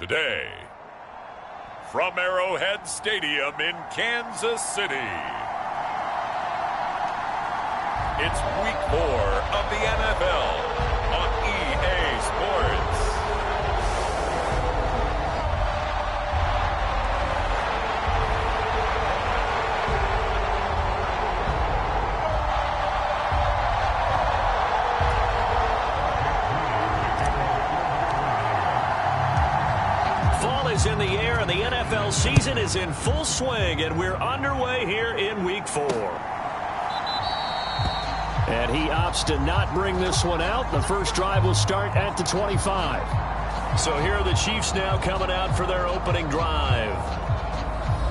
today, from Arrowhead Stadium in Kansas City, it's Week 4 of the NFL on EA Sports. In the air, and the NFL season is in full swing, and we're underway here in Week 4. And he opts to not bring this one out. The first drive will start at the 25. So here are the Chiefs now coming out for their opening drive.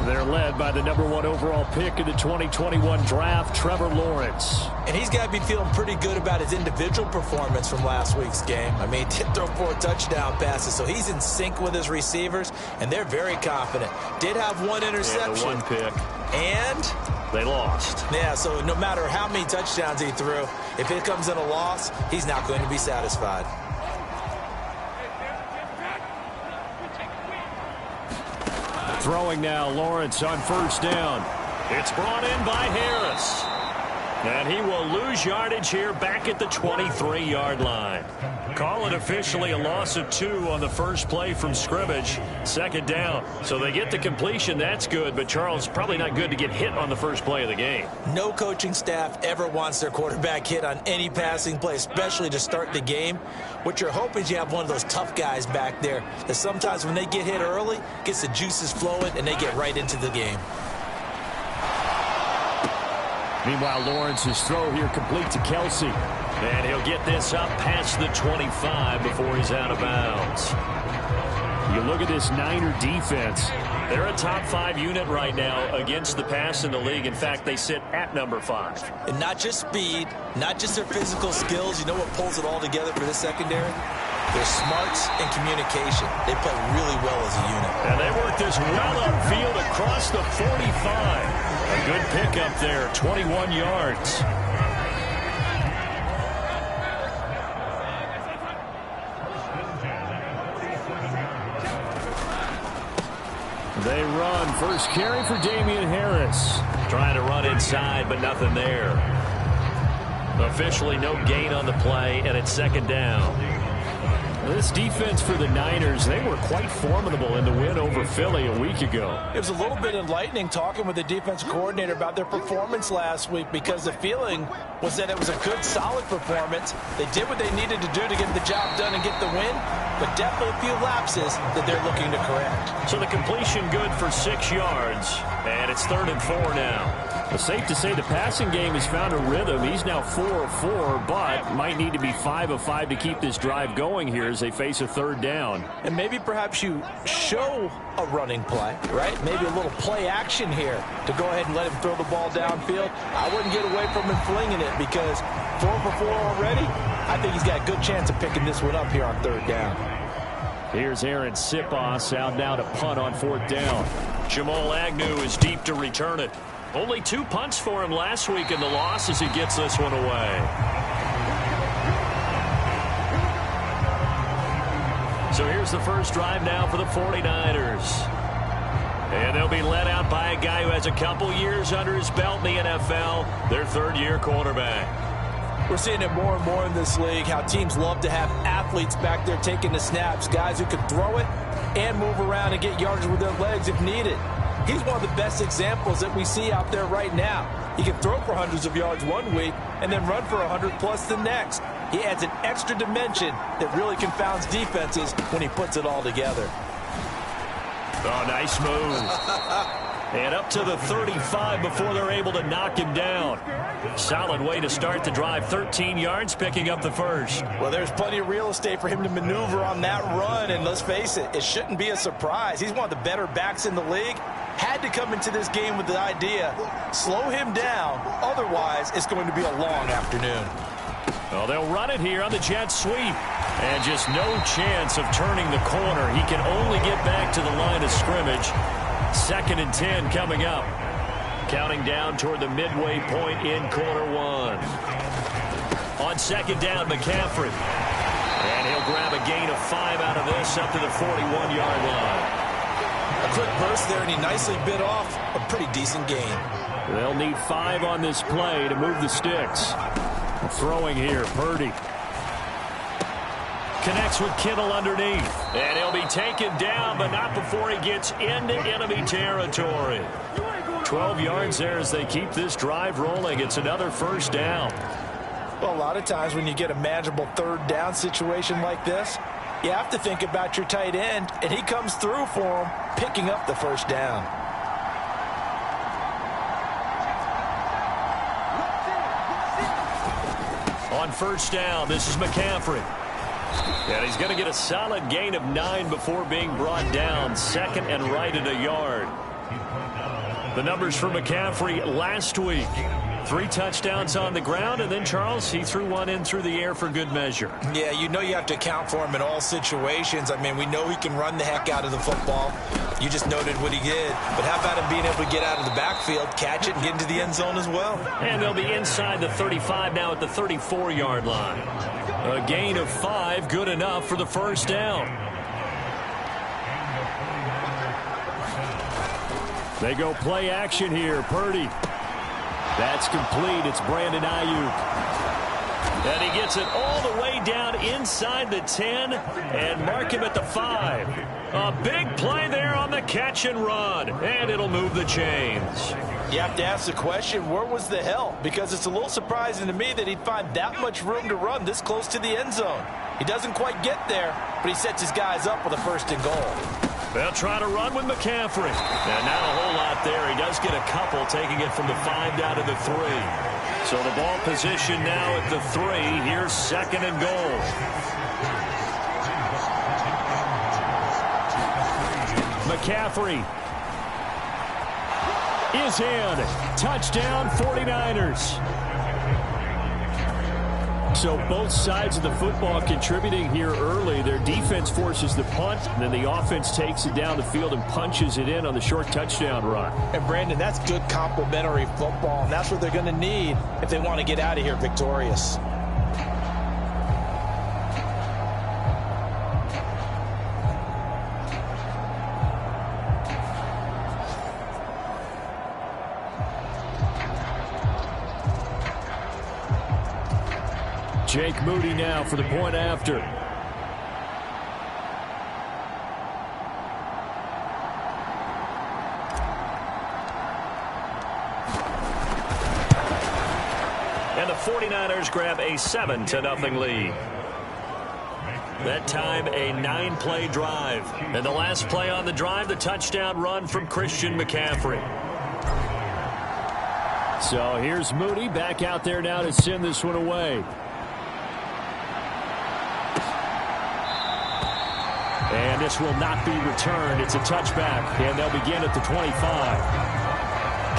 They're led by the #1 overall pick in the 2021 draft, Trevor Lawrence. And he's got to be feeling pretty good about his individual performance from last week's game. I mean, he did throw 4 touchdown passes, so he's in sync with his receivers, and they're very confident. Did have 1 interception. Yeah, the 1 pick. And they lost. Yeah, so no matter how many touchdowns he threw, if it comes in a loss, he's not going to be satisfied. Throwing now, Lawrence on first down. It's brought in by Harris. And he will lose yardage here back at the 23-yard line. Call it officially a loss of 2 on the first play from scrimmage. Second down. So they get the completion. That's good. But, Charles, probably not good to get hit on the first play of the game. No coaching staff ever wants their quarterback hit on any passing play, especially to start the game. What you're hoping is you have one of those tough guys back there that sometimes when they get hit early, gets the juices flowing, and they get right into the game. Meanwhile, Lawrence's throw here complete to Kelsey. And he'll get this up past the 25 before he's out of bounds. You look at this Niner defense. They're a top 5 unit right now against the pass in the league. In fact, they sit at #5. And not just speed, not just their physical skills. You know what pulls it all together for this secondary? Their smarts and communication. They play really well as a unit. And they work this well upfield across the 45. A good pickup there, 21 yards. They run. First carry for Damian Harris. Trying to run inside, but nothing there. Officially no gain on the play, and it's second down. This defense for the Niners, they were quite formidable in the win over Philly a week ago. It was a little bit enlightening talking with the defense coordinator about their performance last week, because the feeling was that it was a good, solid performance. They did what they needed to do to get the job done and get the win, but definitely a few lapses that they're looking to correct. So the completion good for 6 yards, and it's 3rd and 4 now. It's safe to say the passing game has found a rhythm. He's now 4 of 4, but might need to be 5 of 5 to keep this drive going here as they face a 3rd down. And maybe perhaps you show a running play, right? Maybe a little play action here to go ahead and let him throw the ball downfield. I wouldn't get away from him flinging it, because 4 for 4 already, I think he's got a good chance of picking this one up here on 3rd down. Here's Aaron Sipos out now to punt on 4th down. Jamal Agnew is deep to return it. Only 2 punts for him last week in the loss as he gets this one away. So here's the first drive now for the 49ers. And they'll be led out by a guy who has a couple years under his belt in the NFL, their 3rd-year quarterback. We're seeing it more and more in this league, how teams love to have athletes back there taking the snaps, guys who can throw it and move around and get yardage with their legs if needed. He's one of the best examples that we see out there right now. He can throw for hundreds of yards one week and then run for 100+ the next. He adds an extra dimension that really confounds defenses when he puts it all together. Oh, nice move. And up to the 35 before they're able to knock him down. Solid way to start the drive. 13 yards, picking up the first. Well, there's plenty of real estate for him to maneuver on that run, and let's face it, it shouldn't be a surprise. He's one of the better backs in the league. Had to come into this game with the idea, slow him down, otherwise it's going to be a long afternoon. Well, they'll run it here on the jet sweep. And just no chance of turning the corner. He can only get back to the line of scrimmage. 2nd and 10 coming up. Counting down toward the midway point in quarter 1. On 2nd down, McCaffrey. And he'll grab a gain of 5 out of this up to the 41-yard line. A quick burst there, and he nicely bit off a pretty decent gain. They'll need 5 on this play to move the sticks. Throwing here, Purdy. Connects with Kittle underneath. And he'll be taken down, but not before he gets into enemy territory. 12 yards there as they keep this drive rolling. It's another first down. Well, a lot of times when you get a manageable third down situation like this, you have to think about your tight end, and he comes through for him, picking up the first down. On first down, this is McCaffrey. And he's going to get a solid gain of 9 before being brought down. Second and right at a yard. The numbers for McCaffrey last week. 3 touchdowns on the ground, and then, Charles, he threw one in through the air for good measure. Yeah, you know you have to account for him in all situations. I mean, we know he can run the heck out of the football. You just noted what he did. But how about him being able to get out of the backfield, catch it, and get into the end zone as well? And they'll be inside the 35 now at the 34-yard line. A gain of 5, good enough for the first down. They go play action here. Purdy. That's complete. It's Brandon Ayuk. And he gets it all the way down inside the 10 and mark him at the 5. A big play there on the catch and run. And it'll move the chains. You have to ask the question, where was the help? Because it's a little surprising to me that he'd find that much room to run this close to the end zone. He doesn't quite get there, but he sets his guys up with a first and goal. They'll try to run with McCaffrey. And not a whole lot there. He does get a couple, taking it from the 5 down to the 3. So the ball position now at the 3. Here's second and goal. McCaffrey is in. Touchdown 49ers. So both sides of the football contributing here early. Their defense forces the punt, and then the offense takes it down the field and punches it in on the short touchdown run. And, Brandon, that's good complementary football, and that's what they're going to need if they want to get out of here victorious. Jake Moody now for the point after. And the 49ers grab a 7-0 lead. That time a 9-play drive. And the last play on the drive, the touchdown run from Christian McCaffrey. So here's Moody back out there now to send this one away. And this will not be returned. It's a touchback, and they'll begin at the 25.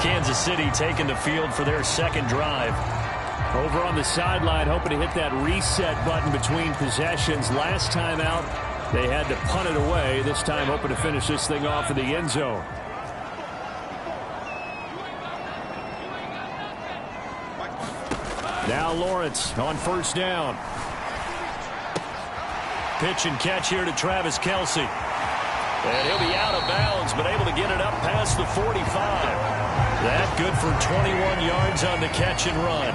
Kansas City taking the field for their second drive. Over on the sideline, hoping to hit that reset button between possessions. Last time out, they had to punt it away. This time, hoping to finish this thing off in the end zone. Now Lawrence on first down. Pitch and catch here to Travis Kelce. And he'll be out of bounds, but able to get it up past the 45. That good for 21 yards on the catch and run.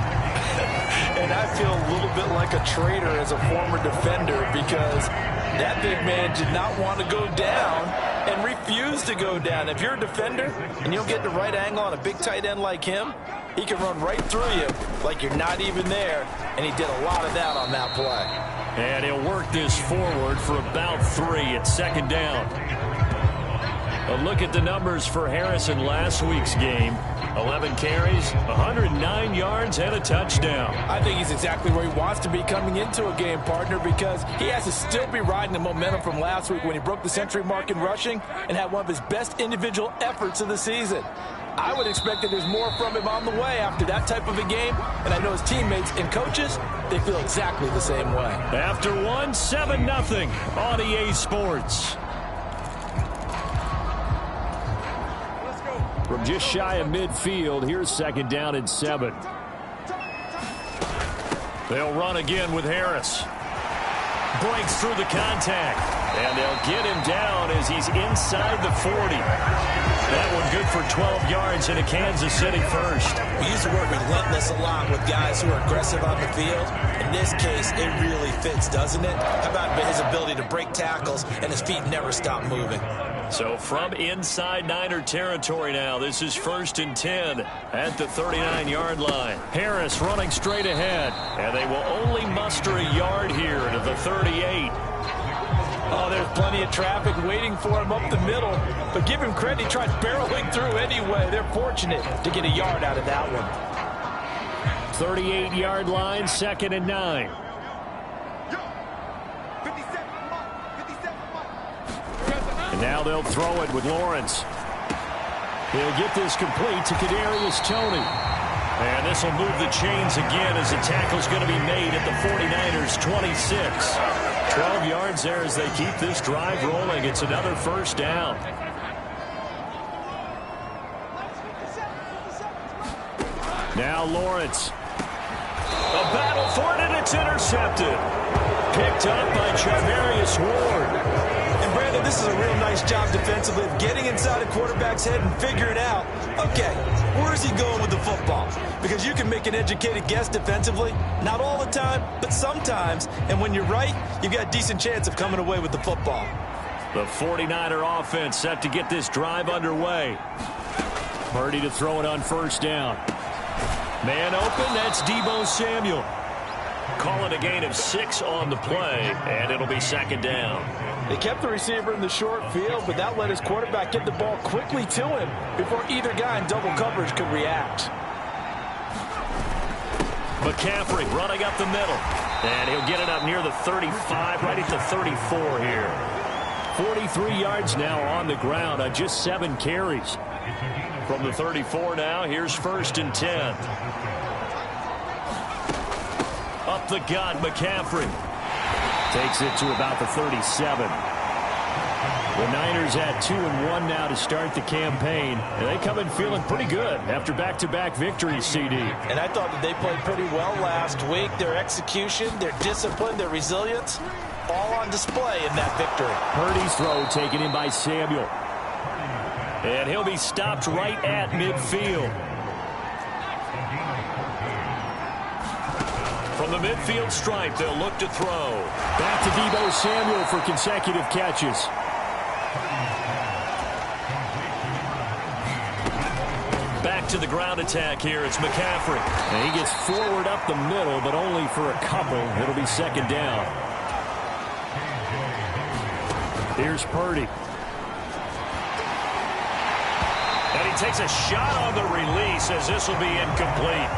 And I feel a little bit like a traitor as a former defender because that big man did not want to go down and refused to go down. If you're a defender and you don't get the right angle on a big tight end like him, he can run right through you like you're not even there, and he did a lot of that on that play. And he'll work this forward for about 3 at second down. A look at the numbers for Harrison last week's game. 11 carries, 109 yards, and a touchdown. I think he's exactly where he wants to be coming into a game, partner, because he has to still be riding the momentum from last week when he broke the century mark in rushing and had one of his best individual efforts of the season. I would expect that there's more from him on the way after that type of a game, and I know his teammates and coaches, they feel exactly the same way. After one, 7-0 on EA Sports. From just shy of midfield, here's second down and 7. They'll run again with Harris. breaks through the contact. And they'll get him down as he's inside the 40. That one good for 12 yards in a Kansas City first. We use the word relentless a lot with guys who are aggressive on the field. In this case, it really fits, doesn't it? How about his ability to break tackles and his feet never stop moving? So from inside Niner territory now, this is 1st and 10 at the 39-yard line. Harris running straight ahead, and they will only muster a yard here to the 38. Oh, there's plenty of traffic waiting for him up the middle. But give him credit, he tried barreling through anyway. They're fortunate to get a yard out of that one. 38-yard line, 2nd and 9. And now they'll throw it with Lawrence. He'll get this complete to Kadarius Toney. And this will move the chains again as the tackle's going to be made at the 49ers' 26. 12 yards there as they keep this drive rolling. It's another first down. Now Lawrence. A battle for it, and it's intercepted. Picked up by Charvarius Ward. And Brandon, this is a real nice job defensively of getting inside a quarterback's head and figuring out, okay, where's he going with the football? Because you can make an educated guess defensively, not all the time, but sometimes. And when you're right, you've got a decent chance of coming away with the football. The 49er offense set to get this drive underway. Purdy to throw it on first down. Man open, that's Deebo Samuel. Call it a gain of 6 on the play, and it'll be 2nd down. They kept the receiver in the short field, but that let his quarterback get the ball quickly to him before either guy in double coverage could react. McCaffrey running up the middle, and he'll get it up near the 35, right at the 34 here. 43 yards now on the ground on just 7 carries. From the 34 now, here's 1st and 10. Up the gut, McCaffrey. Takes it to about the 37. The Niners at 2-1 now to start the campaign. And they come in feeling pretty good after back-to-back victories, CD. And I thought that they played pretty well last week. Their execution, their discipline, their resilience, all on display in that victory. Purdy's throw taken in by Samuel. And he'll be stopped right at midfield. From the midfield stripe, they'll look to throw. Back to Deebo Samuel for consecutive catches. Back to the ground attack here. It's McCaffrey. And he gets forward up the middle, but only for a couple. It'll be 2nd down. Here's Purdy. And he takes a shot on the release as this will be incomplete.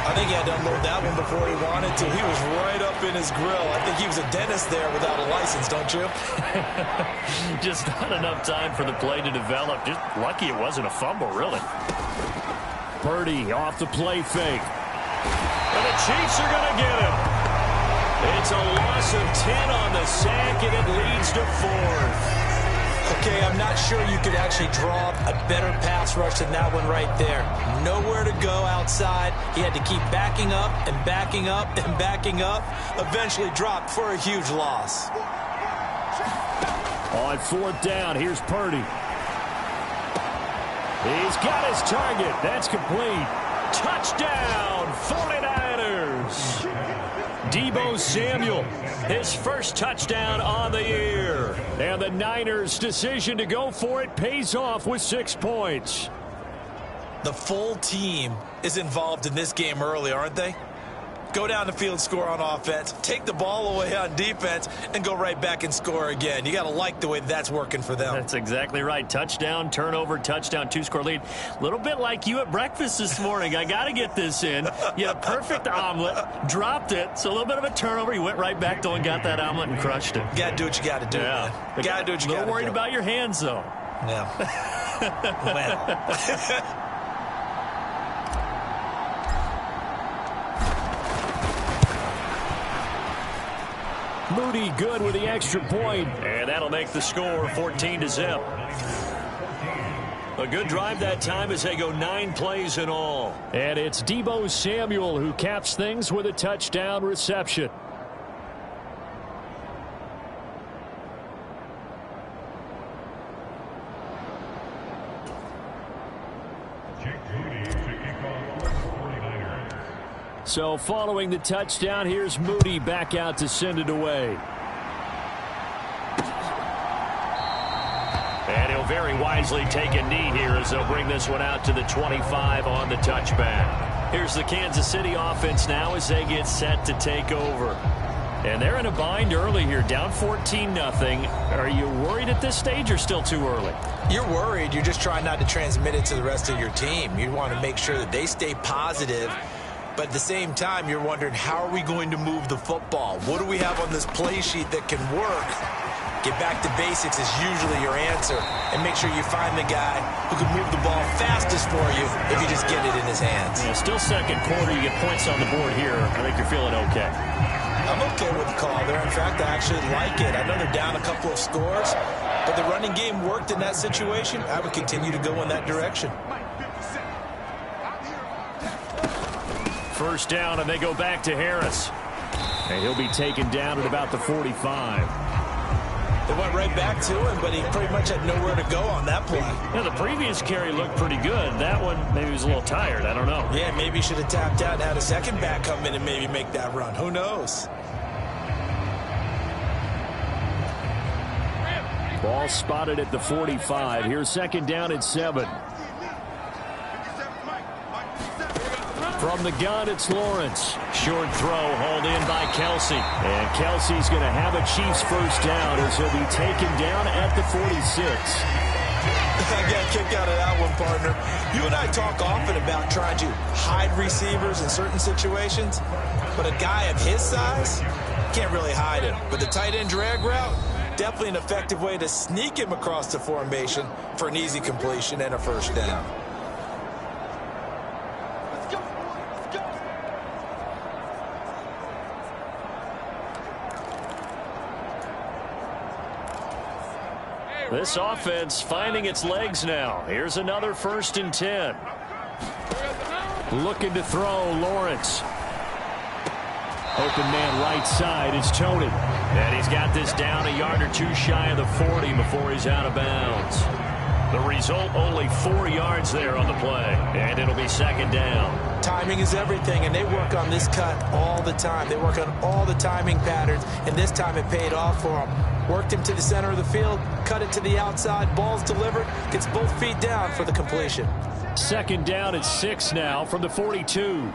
I think he had to unload that one before he wanted to. He was right up in his grill. I think he was a dentist there without a license, don't you? Just not enough time for the play to develop. Just lucky it wasn't a fumble, really. Purdy off the play fake. And the Chiefs are going to get him. It's a loss of 10 on the sack, and it leads to 4th. Okay, I'm not sure you could actually draw a better pass rush than that one right there. Nowhere to go outside. He had to keep backing up and backing up and backing up. Eventually dropped for a huge loss. On 4th down, here's Purdy. He's got his target. That's complete. Touchdown, 49ers. Deebo Samuel, his first touchdown on the year. And the Niners' decision to go for it pays off with 6 points. The full team is involved in this game early, aren't they? Go down the field, score on offense, take the ball away on defense, and go right back and score again. You got to like the way that's working for them. That's exactly right. Touchdown, turnover, touchdown, 2-score lead. A little bit like you at breakfast this morning. I got to get this in. You had a perfect omelet, dropped it, so a little bit of a turnover. You went right back, though, and got that omelet and crushed it. You got to do what you got to do, man. You got to do what you got to do. A little worried about your hands, though. Yeah. Well. Moody good with the extra point, and that'll make the score 14-0. A good drive that time as they go 9 plays in all. And it's Deebo Samuel who caps things with a touchdown reception. So following the touchdown, here's Moody back out to send it away. And he'll very wisely take a knee here as they'll bring this one out to the 25 on the touchback. Here's the Kansas City offense now as they get set to take over. And they're in a bind early here, down 14-0. Are you worried at this stage or still too early? You're worried. You're just trying not to transmit it to the rest of your team. You want to make sure that they stay positive. But at the same time, you're wondering, how are we going to move the football? What do we have on this play sheet that can work? Get back to basics is usually your answer. And make sure you find the guy who can move the ball fastest for you if you just get it in his hands. Yeah, still second quarter. You get points on the board here. I think you're feeling okay. I'm okay with the call there. In fact, I actually like it. I know they're down a couple of scores, but the running game worked in that situation. I would continue to go in that direction. First down, and they go back to Harris. And he'll be taken down at about the 45. They went right back to him, but he pretty much had nowhere to go on that play. Yeah, the previous carry looked pretty good. That one, maybe he was a little tired. I don't know. Yeah, maybe he should have tapped out and had a second back come in and maybe make that run. Who knows? Ball spotted at the 45. Here's second down at 7. From the gun, it's Lawrence. Short throw hauled in by Kelsey. And Kelsey's going to have a Chiefs first down as he'll be taken down at the 46. I got a kick out of that one, partner. You and I talk often about trying to hide receivers in certain situations, but a guy of his size can't really hide him. But the tight end drag route, definitely an effective way to sneak him across the formation for an easy completion and a first down. This offense finding its legs now. Here's another 1st and 10. Looking to throw, Lawrence. Open man right side is Tony. And he's got this down a yard or two shy of the 40 before he's out of bounds. The result, only 4 yards there on the play. And it'll be second down. Timing is everything, and they work on this cut all the time. They work on all the timing patterns, and this time it paid off for them. Worked him to the center of the field, cut it to the outside, ball's delivered, gets both feet down for the completion. Second down at 6 now from the 42.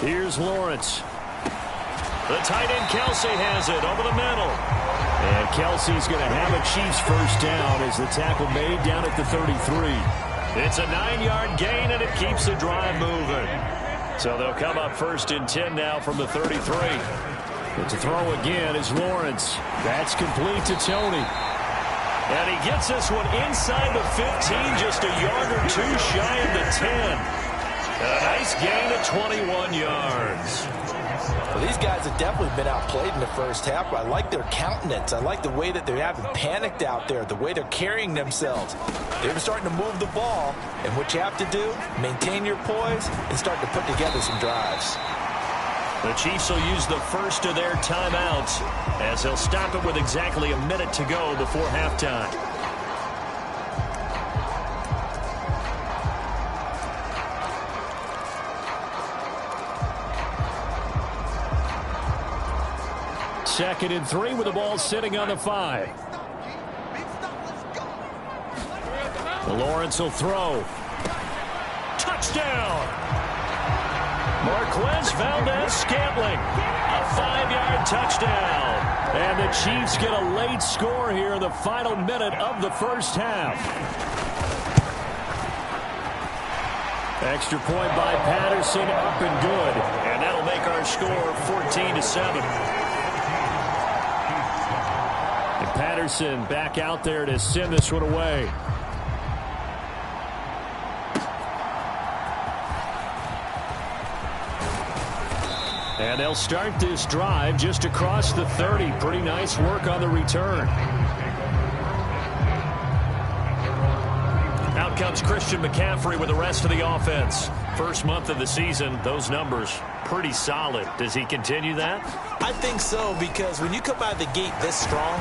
Here's Lawrence. The tight end Kelsey has it over the middle. And Kelsey's going to have a Chiefs first down as the tackle made down at the 33. It's a 9-yard gain, and it keeps the drive moving. So they'll come up 1st and 10 now from the 33. But to throw again is Lawrence. That's complete to Tony. And he gets this one inside the 15, just a yard or two shy of the 10. A nice gain of 21 yards. Well, these guys have definitely been outplayed in the first half, but I like their countenance. I like the way that they haven't panicked out there, the way they're carrying themselves. They're starting to move the ball, and what you have to do, maintain your poise and start to put together some drives. The Chiefs will use the first of their timeouts as they'll stop it with exactly a minute to go before halftime. Second and 3 with the ball sitting on the 5. Lawrence will throw. Touchdown! Marquez Valdez-Scantling. A 5-yard touchdown. And the Chiefs get a late score here in the final minute of the first half. Extra point by Patterson, up and good. And that'll make our score 14-7. Patterson back out there to send this one away. And they'll start this drive just across the 30. Pretty nice work on the return. Out comes Christian McCaffrey with the rest of the offense. First month of the season, those numbers pretty solid. Does he continue that? I think so, because when you come out of the gate this strong,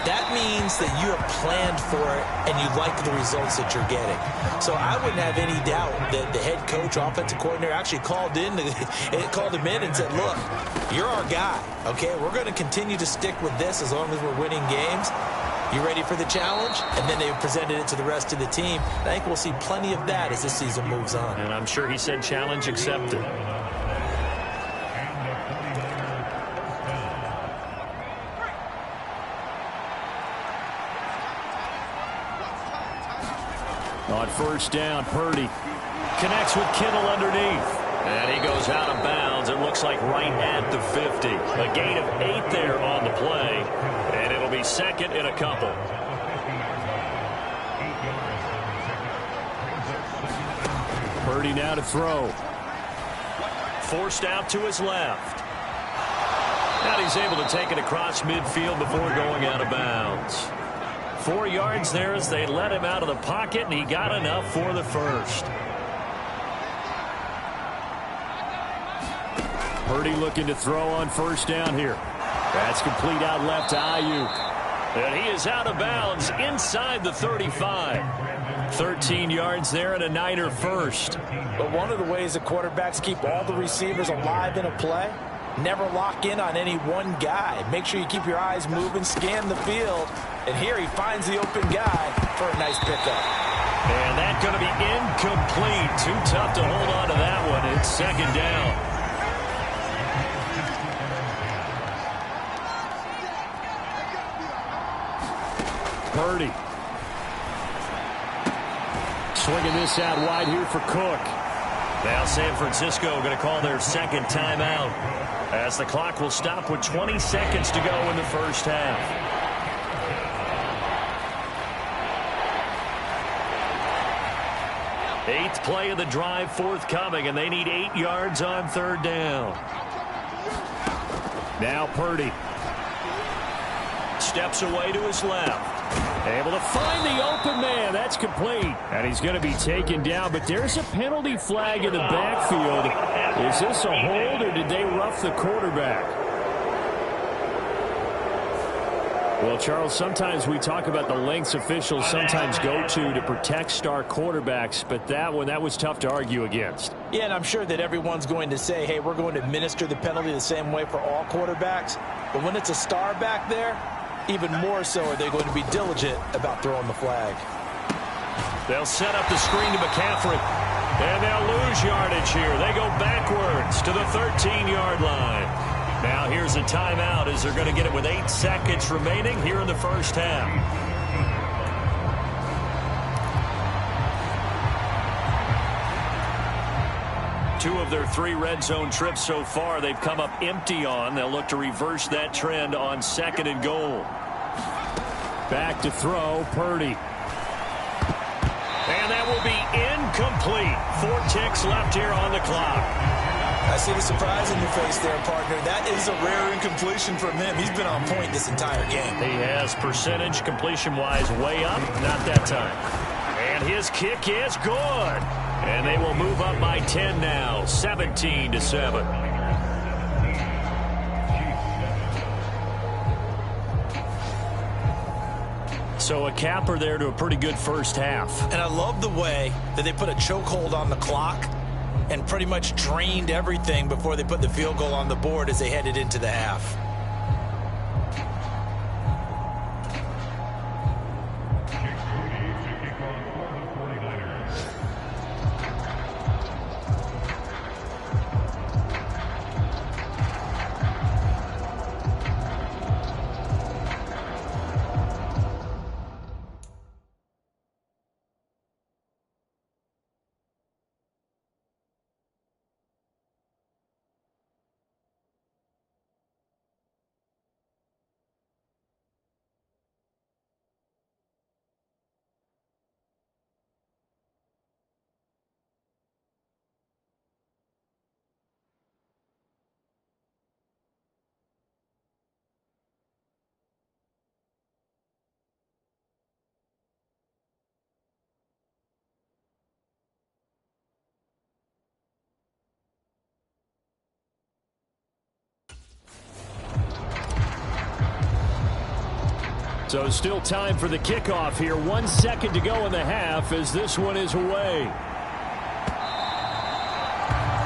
that means that you have planned for it and you like the results that you're getting. So I wouldn't have any doubt that the head coach, offensive coordinator, actually called him in and said, look, you're our guy, okay? We're going to continue to stick with this as long as we're winning games. You ready for the challenge? And then they presented it to the rest of the team. I think we'll see plenty of that as this season moves on. And I'm sure he said challenge accepted. On first down, Purdy connects with Kittle underneath. And he goes out of bounds. It looks like right at the 50. A gain of 8 there on the play. And it'll be second and a couple. Purdy now to throw. Forced out to his left. And he's able to take it across midfield before going out of bounds. 4 yards there as they let him out of the pocket, and he got enough for the first. Purdy looking to throw on first down here. That's complete out left to Ayuk. And he is out of bounds inside the 35. 13 yards there and a Niner first. But one of the ways the quarterbacks keep all the receivers alive in a play, never lock in on any one guy. Make sure you keep your eyes moving, scan the field. And here he finds the open guy for a nice pickup. And that's going to be incomplete. Too tough to hold on to that one. It's second down. Purdy. Swinging this out wide here for Cook. Now San Francisco going to call their second timeout as the clock will stop with 20 seconds to go in the first half. Eighth play of the drive forthcoming, and they need 8 yards on third down. Now Purdy steps away to his left. Able to find the open man. That's complete. And he's going to be taken down, but there's a penalty flag in the backfield. Is this a hold, or did they rough the quarterback? Well, Charles, sometimes we talk about the lengths officials sometimes go to protect star quarterbacks, but that was tough to argue against. Yeah, and I'm sure that everyone's going to say, hey, we're going to administer the penalty the same way for all quarterbacks. But when it's a star back there, even more so are they going to be diligent about throwing the flag. They'll set up the screen to McCaffrey, and they'll lose yardage here. They go backwards to the 13-yard line. Now here's a timeout as they're going to get it with 8 seconds remaining here in the first half. Two of their 3 red zone trips so far they've come up empty on. They'll look to reverse that trend on second and goal. Back to throw, Purdy. And that will be incomplete. 4 ticks left here on the clock. I see the surprise in your face there, partner. That is a rare incompletion from him. He's been on point this entire game. He has percentage completion-wise way up. Not that time. And his kick is good. And they will move up by 10 now, 17-7. So a capper there to a pretty good first half. And I love the way that they put a chokehold on the clock and pretty much drained everything before they put the field goal on the board as they headed into the half. So still time for the kickoff here. 1 second to go in the half as this one is away.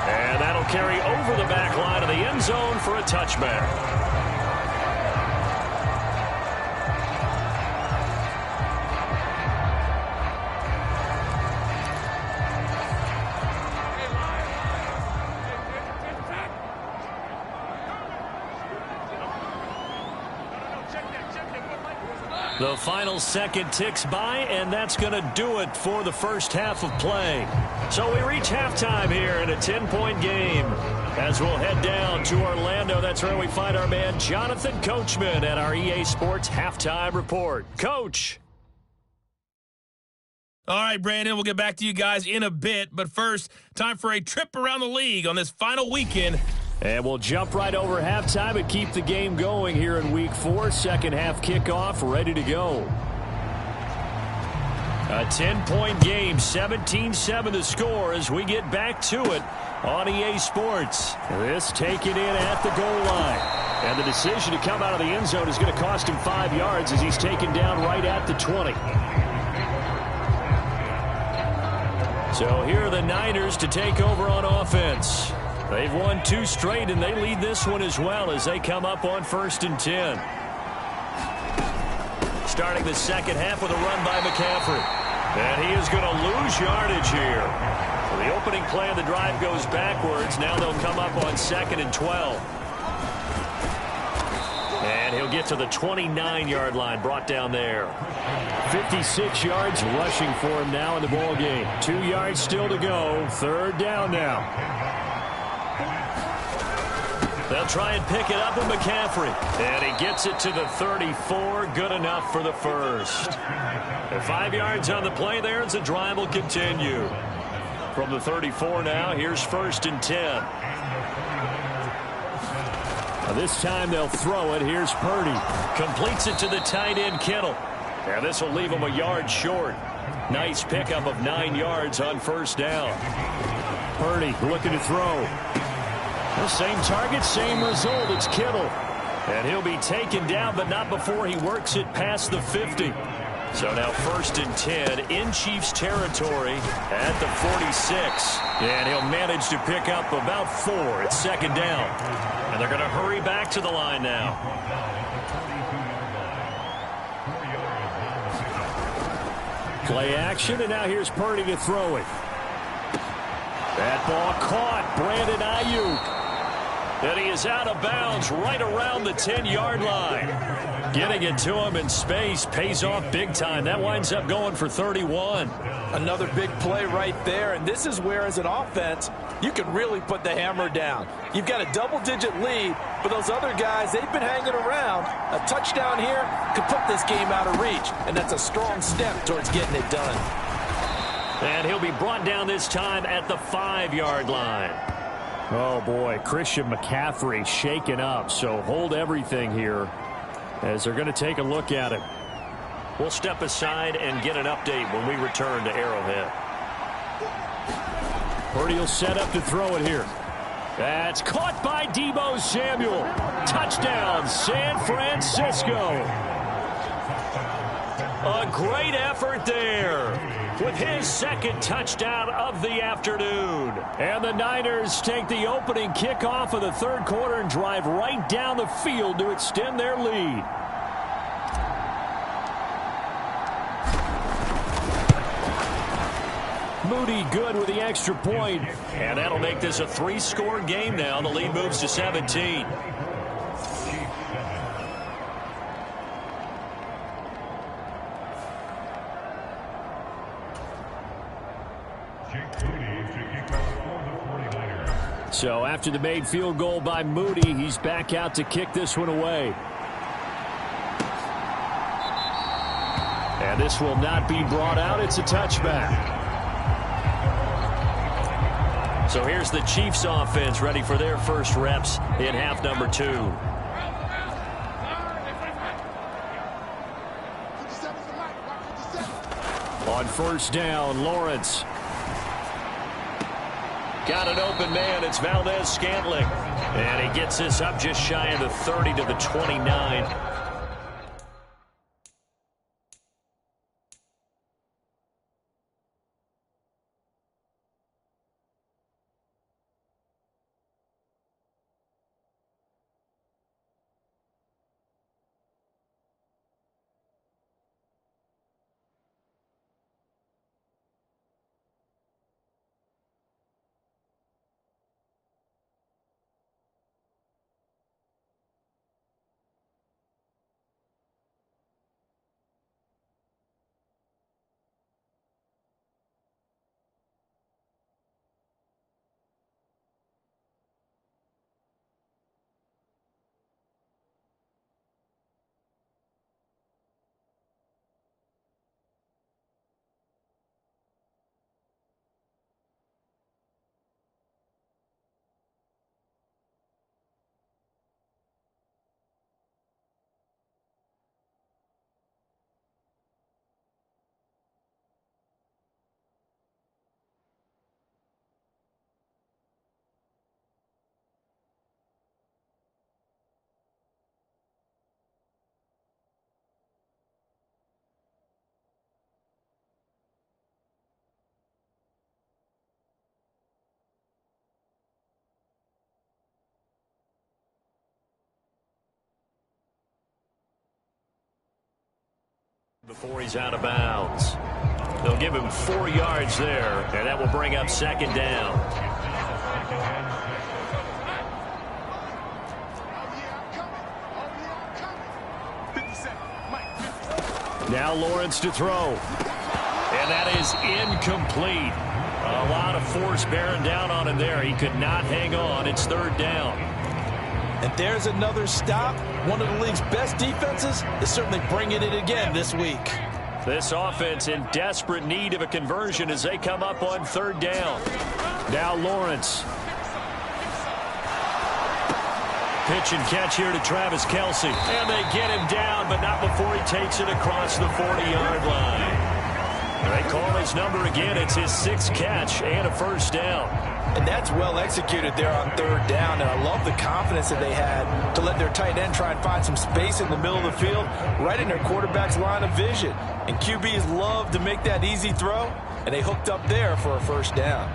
And that'll carry over the back line of the end zone for a touchback. The final second ticks by, and that's going to do it for the first half of play. So we reach halftime here in a 10-point game. As we'll head down to Orlando, that's where we find our man Jonathan Coachman at our EA Sports Halftime Report. Coach. All right, Brandon, we'll get back to you guys in a bit. But first, time for a trip around the league on this final weekend. And we'll jump right over halftime and keep the game going here in Week 4. Second half kickoff ready to go. A 10-point game, 17-7 the score as we get back to it on EA Sports. This taken in at the goal line. And the decision to come out of the end zone is going to cost him 5 yards as he's taken down right at the 20. So here are the Niners to take over on offense. They've won 2 straight, and they lead this one as well as they come up on 1st and 10. Starting the second half with a run by McCaffrey. And he is going to lose yardage here. So the opening play of the drive goes backwards. Now they'll come up on 2nd and 12. And he'll get to the 29-yard line, brought down there. 56 yards rushing for him now in the ball game. 2 yards still to go. 3rd down now. They'll try and pick it up with McCaffrey. And he gets it to the 34. Good enough for the first. And 5 yards on the play there as the drive will continue. From the 34 now, here's 1st and 10. Now this time they'll throw it. Here's Purdy. Completes it to the tight end, Kittle. And this will leave him a yard short. Nice pickup of 9 yards on 1st down. Purdy looking to throw. The same target, same result. It's Kittle. And he'll be taken down, but not before he works it past the 50. So now 1st and 10 in Chiefs territory at the 46. And he'll manage to pick up about 4. It's 2nd down. And they're going to hurry back to the line now. Play action, and now here's Purdy to throw it. That ball caught. Brandon Ayuk. And he is out of bounds right around the 10-yard line. Getting it to him in space pays off big time. That winds up going for 31. Another big play right there, and this is where, as an offense, you can really put the hammer down. You've got a double-digit lead, but those other guys, they've been hanging around. A touchdown here could put this game out of reach, and that's a strong step towards getting it done. And he'll be brought down this time at the 5-yard line. Oh, boy, Christian McCaffrey shaken up, so hold everything here as they're going to take a look at it. We'll step aside and get an update when we return to Arrowhead. Purdy will set up to throw it here. That's caught by Deebo Samuel. Touchdown, San Francisco. A great effort there with his 2nd touchdown of the afternoon. And the Niners take the opening kickoff of the 3rd quarter and drive right down the field to extend their lead. Moody good with the extra point. And that'll make this a 3-score game now. The lead moves to 17. So after the made field goal by Moody, he's back out to kick this one away. And this will not be brought out. It's a touchback. So here's the Chiefs offense ready for their first reps in half number 2. On 1st down, Lawrence. Got an open man. It's Valdez-Scantling. And he gets this up just shy of the 30 to the 29. Before he's out of bounds. They'll give him 4 yards there, and that will bring up second down. Now Lawrence to throw. And that is incomplete. A lot of force bearing down on him there. He could not hang on. It's third down. And there's another stop. One of the league's best defenses is certainly bringing it again this week. This offense in desperate need of a conversion as they come up on third down. Now Lawrence. Pitch and catch here to Travis Kelce. And they get him down, but not before he takes it across the 40-yard line. They call his number again. It's his 6th catch and a first down. And that's well executed there on third down. And I love the confidence that they had to let their tight end try and find some space in the middle of the field, right in their quarterback's line of vision. And QBs love to make that easy throw, and they hooked up there for a first down.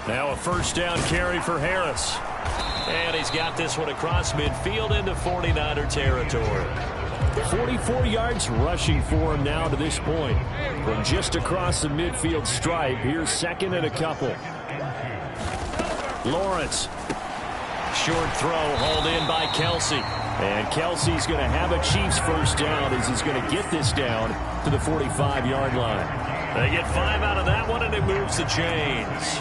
Now a first down carry for Harris. And he's got this one across midfield into 49er territory. 44 yards rushing for him now to this point. From just across the midfield stripe, here's second and a couple. Lawrence. Short throw hauled in by Kelce. And Kelce's going to have a Chiefs first down as he's going to get this down to the 45-yard line. They get 5 out of that one, and it moves the chains.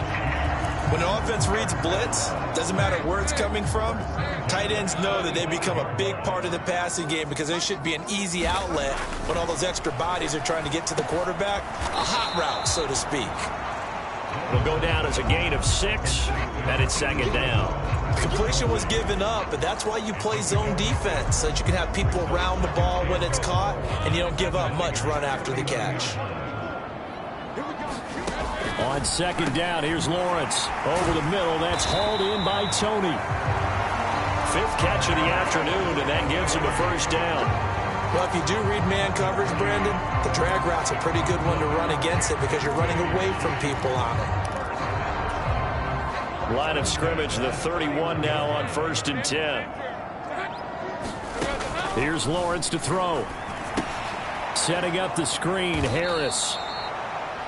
When an offense reads blitz, doesn't matter where it's coming from, tight ends know that they become a big part of the passing game because there should be an easy outlet when all those extra bodies are trying to get to the quarterback. A hot route, so to speak. It'll go down as a gain of 6, and it's second down. Completion was given up, but that's why you play zone defense, so that you can have people around the ball when it's caught, and you don't give up much run after the catch. On second down, here's Lawrence. Over the middle, that's hauled in by Tony. 5th catch of the afternoon, and that gives him a first down. Well, if you do read man coverage, Brandon, the drag route's a pretty good one to run against it because you're running away from people on it. Line of scrimmage, the 31 now on 1st and 10. Here's Lawrence to throw. Setting up the screen, Harris.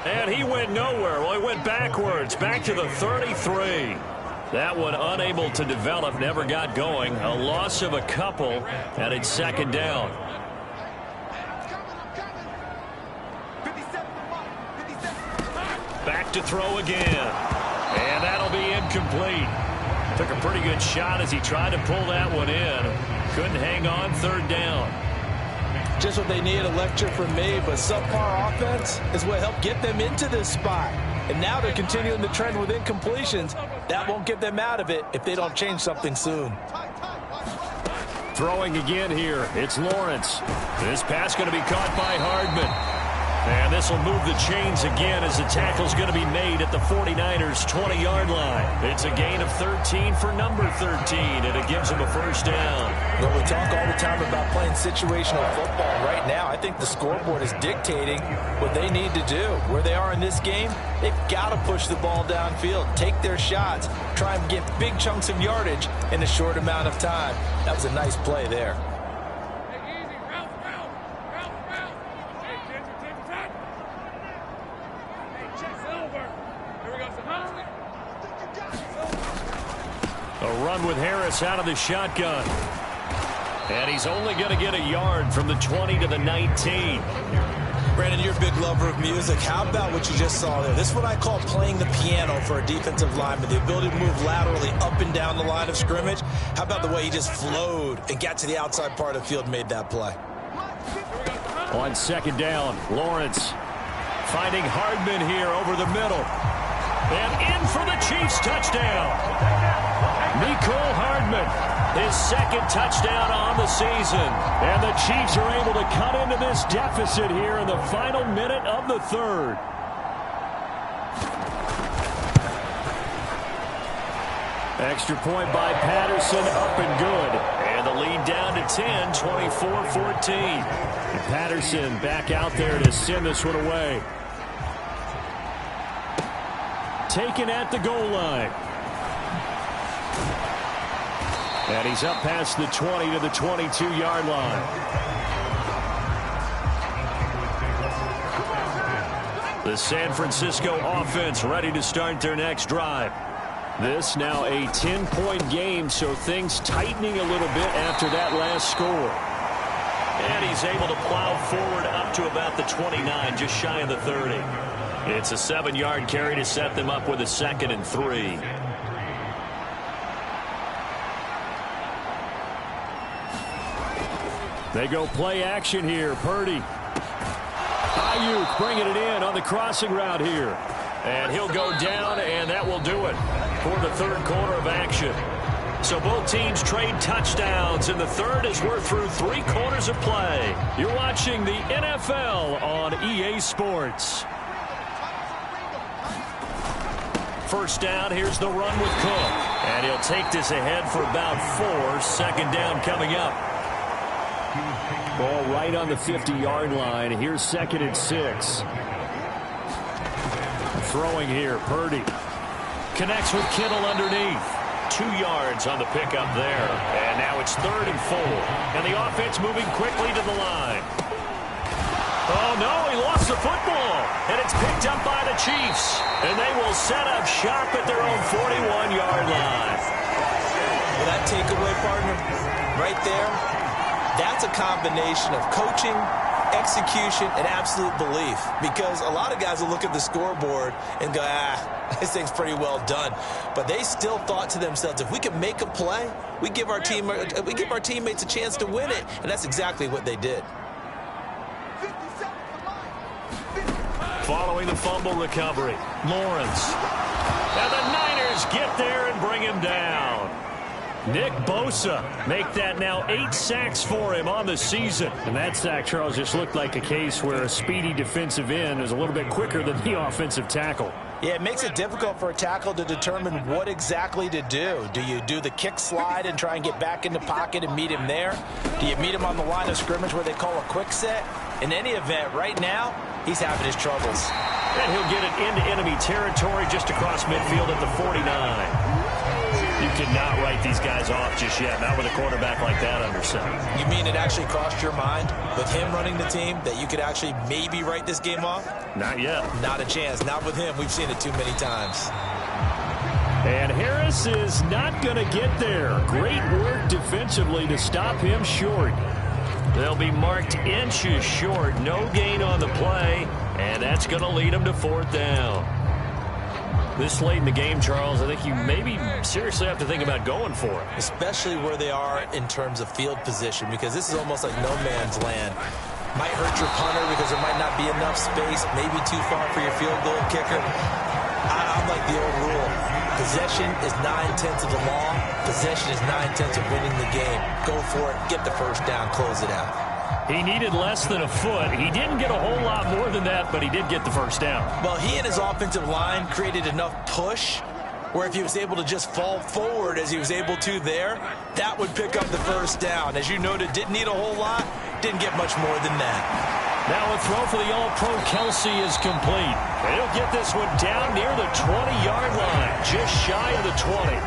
And he went nowhere. Well, he went backwards, back to the 33. That one unable to develop, never got going. A loss of a couple, and it's second down. Back to throw again. And that'll be incomplete. Took a pretty good shot as he tried to pull that one in. Couldn't hang on, third down. Just what they need, a lecture from me, but subpar offense is what helped get them into this spot. And now they're continuing the trend with incompletions. That won't get them out of it if they don't change something soon. Throwing again here, it's Lawrence. This pass going to be caught by Hardman. And this will move the chains again as the tackle's going to be made at the 49ers' 20-yard line. It's a gain of 13 for number 13, and it gives them a first down. Well, we talk all the time about playing situational football. Right now, I think the scoreboard is dictating what they need to do. Where they are in this game, they've got to push the ball downfield, take their shots, try and get big chunks of yardage in a short amount of time. That was a nice play there. A run with Harris out of the shotgun. And he's only going to get a yard from the 20 to the 19. Brandon, you're a big lover of music. How about what you just saw there? This is what I call playing the piano for a defensive lineman. The ability to move laterally up and down the line of scrimmage. How about the way he just flowed and got to the outside part of the field and made that play? On second down, Lawrence finding Hardman here over the middle. And in for the Chiefs touchdown. Nicole Hardman, his 2nd touchdown on the season. And the Chiefs are able to cut into this deficit here in the final minute of the 3rd. Extra point by Patterson, up and good. And the lead down to 10, 24-14. And Patterson back out there to send this one away. Taken at the goal line. And he's up past the 20 to the 22-yard line. The San Francisco offense ready to start their next drive. This now a 10-point game, so things tightening a little bit after that last score. And he's able to plow forward up to about the 29, just shy of the 30. It's a 7-yard carry to set them up with a 2nd and 3. They go play action here. Purdy. Ayuk bringing it in on the crossing route here. And he'll go down, and that will do it for the third quarter of action. So both teams trade touchdowns in the third as we're through 3 quarters of play. You're watching the NFL on EA Sports. First down, here's the run with Cook. And he'll take this ahead for about 4. Second down coming up. Ball right on the 50-yard line. Here's 2nd and 6. Throwing here, Purdy. Connects with Kittle underneath. 2 yards on the pickup there. And now it's 3rd and 4. And the offense moving quickly to the line. Oh, no, he lost the football. And it's picked up by the Chiefs. And they will set up shop at their own 41-yard line. Well, that takeaway, partner, right there, that's a combination of coaching, execution, and absolute belief. Because a lot of guys will look at the scoreboard and go, this thing's pretty well done. But they still thought to themselves, if we can make a play, we give our teammates a chance to win it. And that's exactly what they did. Following the fumble recovery, Lawrence. And the Niners get there and bring him down. Nick Bosa make that now 8 sacks for him on the season. And that sack, Charles, just looked like a case where a speedy defensive end is a little bit quicker than the offensive tackle. Yeah, it makes it difficult for a tackle to determine what exactly to do. Do you do the kick slide and try and get back in the pocket and meet him there? Do you meet him on the line of scrimmage where they call a quick set? In any event, right now, he's having his troubles. And he'll get it into enemy territory just across midfield at the 49. You cannot write these guys off just yet, not with a quarterback like that under center. You mean it actually crossed your mind with him running the team that you could actually maybe write this game off? Not yet. Not a chance. Not with him. We've seen it too many times. And Harris is not going to get there. Great work defensively to stop him short. They'll be marked inches short. No gain on the play, and that's going to lead them to 4th down. This late in the game, Charles, I think you maybe seriously have to think about going for it. Especially where they are in terms of field position, because this is almost like no man's land. Might hurt your punter because there might not be enough space, maybe too far for your field goal kicker. I'm like the old rule. Possession is 9/10 of the law. Possession is 9/10 of winning the game. Go for it. Get the first down. Close it out. He needed less than a foot. He didn't get a whole lot more than that, but he did get the first down. Well, he and his offensive line created enough push where if he was able to just fall forward as he was able to there, that would pick up the first down. As you noted, didn't need a whole lot, didn't get much more than that. Now a throw for the All-Pro Kelsey is complete. And he'll get this one down near the 20-yard line, just shy of the 20.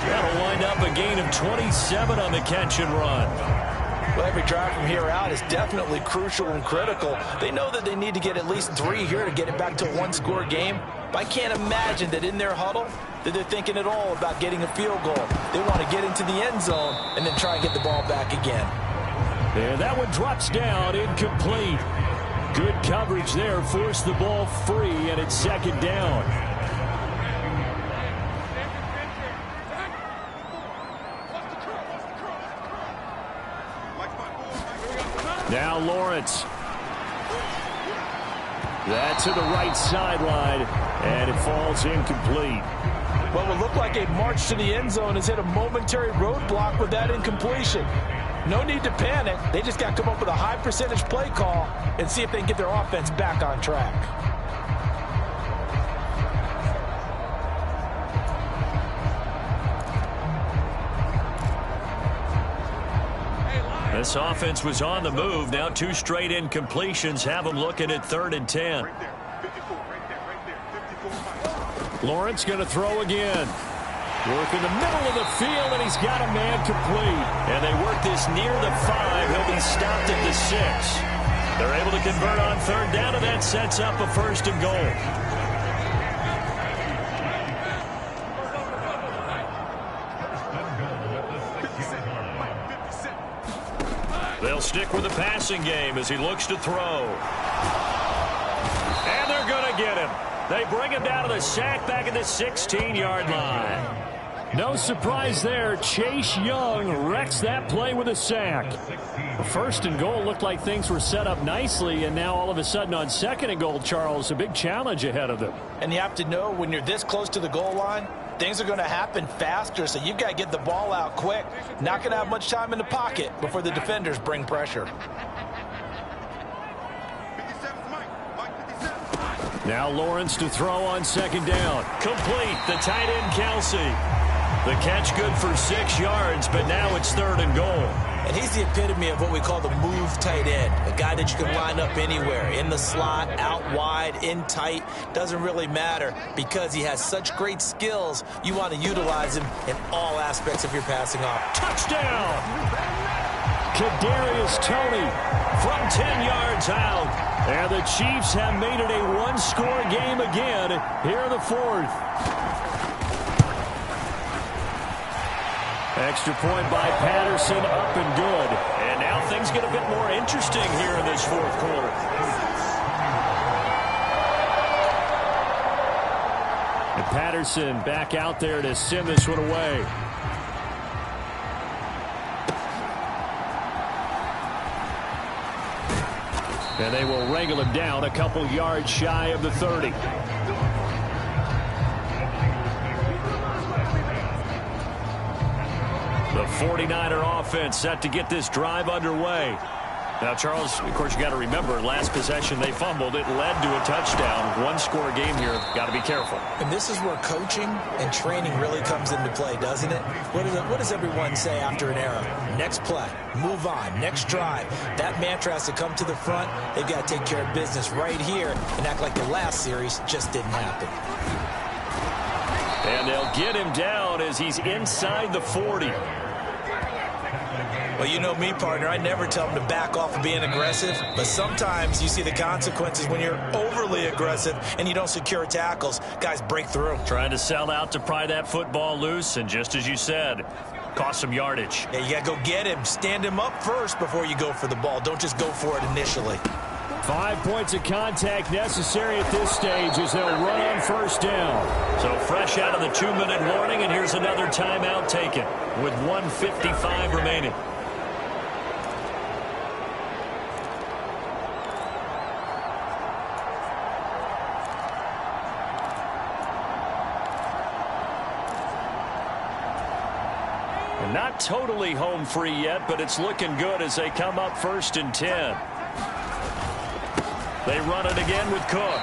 That'll wind up a gain of 27 on the catch and run. Well, every drive from here out is definitely crucial and critical. They know that they need to get at least 3 here to get it back to a 1-score game. But I can't imagine that in their huddle that they're thinking at all about getting a field goal. They want to get into the end zone and then try and get the ball back again. And that one drops down, incomplete. Good coverage there, forced the ball free, and it's 2nd down. Now Lawrence. That's to the right sideline, and it falls incomplete. What would look like a march to the end zone has hit a momentary roadblock with that incompletion. No need to panic. They just got to come up with a high percentage play call and see if they can get their offense back on track. This offense was on the move. Now 2 straight incompletions have them looking at 3rd and 10. Lawrence going to throw again. Work in the middle of the field, and he's got a man complete. And they work this near the 5. He'll be stopped at the 6. They're able to convert on 3rd down, and that sets up a 1st and goal. They'll stick with the passing game as he looks to throw. And they're going to get him. They bring him down to the sack back at the 16-yard line. No surprise there. Chase Young wrecks that play with a sack. The 1st and goal looked like things were set up nicely, and now all of a sudden on 2nd and goal, Charles, a big challenge ahead of them. And you have to know when you're this close to the goal line, things are going to happen faster, so you've got to get the ball out quick. Not going to have much time in the pocket before the defenders bring pressure. Now Lawrence to throw on 2nd down. Complete. The tight end, Kelsey. The catch good for 6 yards, but now it's 3rd and goal. And he's the epitome of what we call the move tight end. A guy that you can line up anywhere. In the slot, out wide, in tight. Doesn't really matter because he has such great skills. You want to utilize him in all aspects of your passing off. Touchdown! Kadarius Toney From 10 yards out. And the Chiefs have made it a 1-score game again here in the 4th. Extra point by Patterson, up and good. And now things get a bit more interesting here in this 4th quarter. And Patterson back out there to send this one away. And they will wrangle him down a couple yards shy of the 30. The 49er offense set to get this drive underway. Now, Charles, of course, you got to remember, last possession they fumbled. It led to a touchdown. 1-score game here. Got to be careful. And this is where coaching and training really comes into play, doesn't it? What does everyone say after an error? Next play, move on, next drive. That mantra has to come to the front. They've got to take care of business right here and act like the last series just didn't happen. And they'll get him down as he's inside the 40. Well, you know me, partner. I never tell them to back off of being aggressive, but sometimes you see the consequences when you're overly aggressive and you don't secure tackles. Guys break through. Trying to sell out to pry that football loose, and just as you said, cost some yardage. Yeah, you got to go get him. Stand him up first before you go for the ball. Don't just go for it initially. 5 points of contact necessary at this stage as they'll run on 1st down. So fresh out of the 2-minute warning, and here's another timeout taken with 1:55 remaining. Not totally home free yet, but it's looking good as they come up 1st and 10. They run it again with Cook.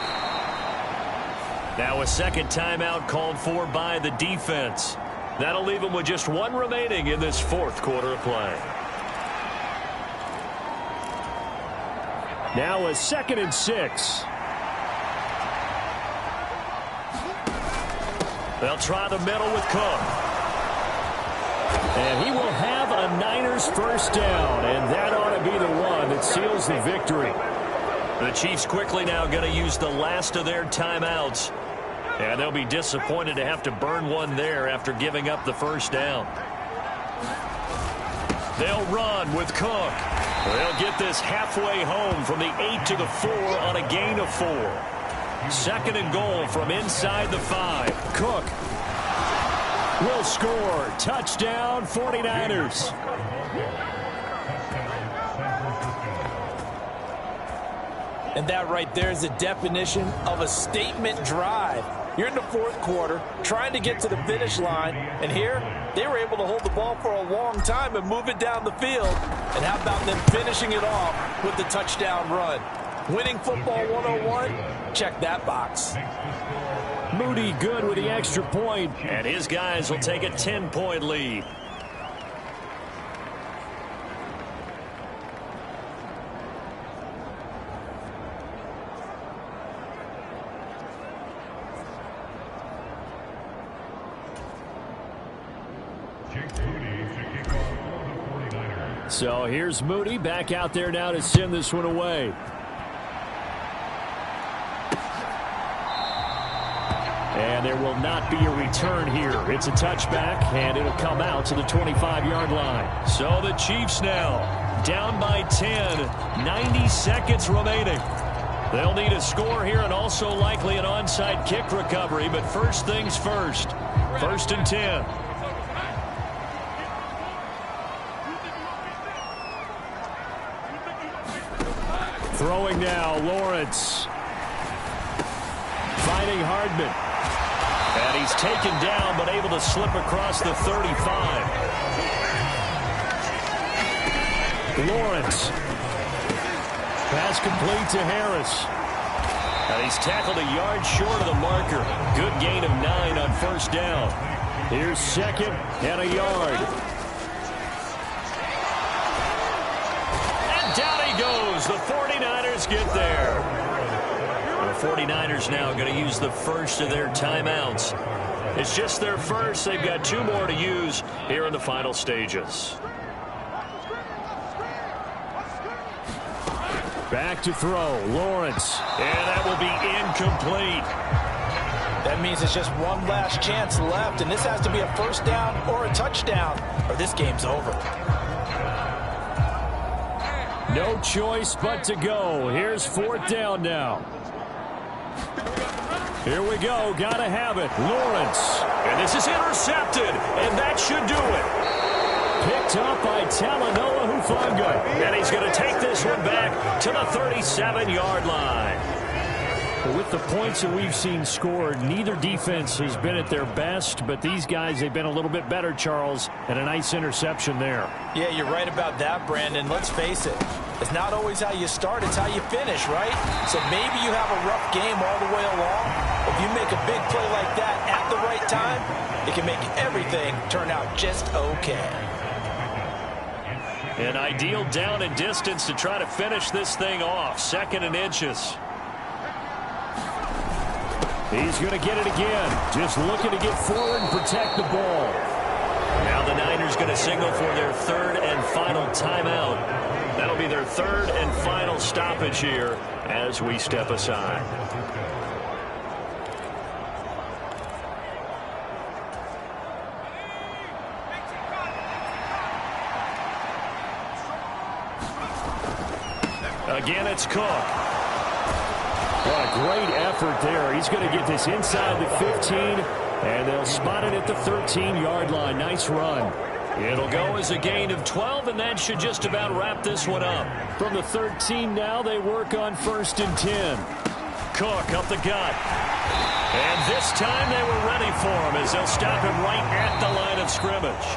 Now a second timeout called for by the defense. That'll leave them with just 1 remaining in this 4th quarter of play. Now a 2nd and 6. They'll try the middle with Cook. And he will have a Niners 1st down, and that ought to be the one that seals the victory. The Chiefs quickly now going to use the last of their timeouts. And they'll be disappointed to have to burn one there after giving up the 1st down. They'll run with Cook. They'll get this halfway home from the 8 to the 4 on a gain of 4. 2nd and goal from inside the 5. Cook will score. Touchdown, 49ers. And that right there is the definition of a statement drive. You're in the 4th quarter, trying to get to the finish line, and here they were able to hold the ball for a long time and move it down the field. And how about them finishing it off with the touchdown run? Winning football 101? Check that box. Moody good with the extra point. And his guys will take a 10-point lead. So here's Moody back out there now to send this one away. And there will not be a return here. It's a touchback, and it'll come out to the 25-yard line. So the Chiefs now down by 10, 90 seconds remaining. They'll need a score here and also likely an onside kick recovery, but first things first. 1st and 10. Throwing now, Lawrence. Finding Hardman. And he's taken down but able to slip across the 35. Lawrence. Pass complete to Harris. And he's tackled a yard short of the marker. Good gain of 9 on 1st down. Here's 2nd and a yard. And down he goes. The 49ers get there. The 49ers now going to use the first of their timeouts. It's just their first. They've got 2 more to use here in the final stages. Back to throw, Lawrence. And that will be incomplete. That means it's just one last chance left, and this has to be a 1st down or a touchdown, or this game's over. No choice but to go. Here's 4th down now. Here we go. Got to have it. Lawrence. And this is intercepted, and that should do it. Picked up by Talanoa Hufanga. And he's going to take this one back to the 37-yard line. With the points that we've seen scored, neither defense has been at their best, but these guys, they've been a little bit better, Charles, and a nice interception there. Yeah, you're right about that, Brandon. Let's face it. It's not always how you start, it's how you finish, right? So maybe you have a rough game all the way along. If you make a big play like that at the right time, it can make everything turn out just okay. An ideal down and distance to try to finish this thing off. 2nd and inches. He's going to get it again. Just looking to get forward and protect the ball. Now the Niners going to signal for their 3rd and final timeout. That'll be their 3rd and final stoppage here as we step aside. Again, it's Cook. What a great effort there. He's going to get this inside the 15, and they'll spot it at the 13-yard line. Nice run. It'll go as a gain of 12, and that should just about wrap this one up. From the 13 now, they work on 1st and 10. Cook up the gut. And this time they were ready for him as they'll stop him right at the line of scrimmage.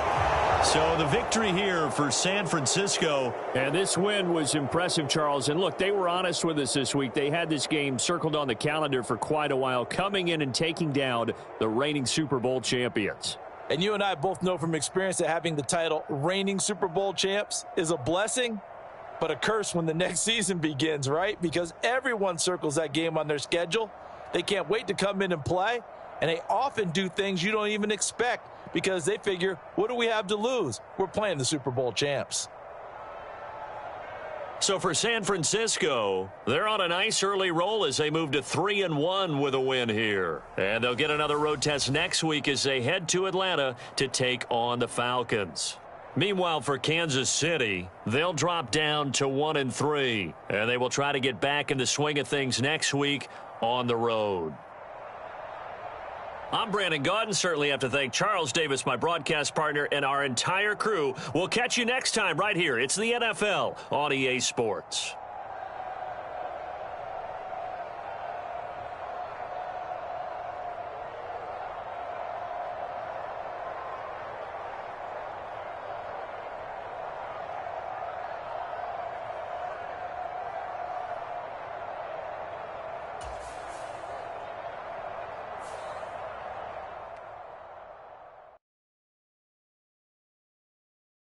So the victory here for San Francisco. And this win was impressive, Charles. And look, they were honest with us this week. They had this game circled on the calendar for quite a while, coming in and taking down the reigning Super Bowl champions. And you and I both know from experience that having the title reigning Super Bowl champs is a blessing, but a curse when the next season begins, right? Because everyone circles that game on their schedule. They can't wait to come in and play, and they often do things you don't even expect because they figure, what do we have to lose? We're playing the Super Bowl champs. So for San Francisco, they're on a nice early roll as they move to 3-1 with a win here. And they'll get another road test next week as they head to Atlanta to take on the Falcons. Meanwhile, for Kansas City, they'll drop down to 1-3, and they will try to get back in the swing of things next week on the road. I'm Brandon Gaudin. Certainly have to thank Charles Davis, my broadcast partner, and our entire crew. We'll catch you next time right here. It's the NFL on EA Sports.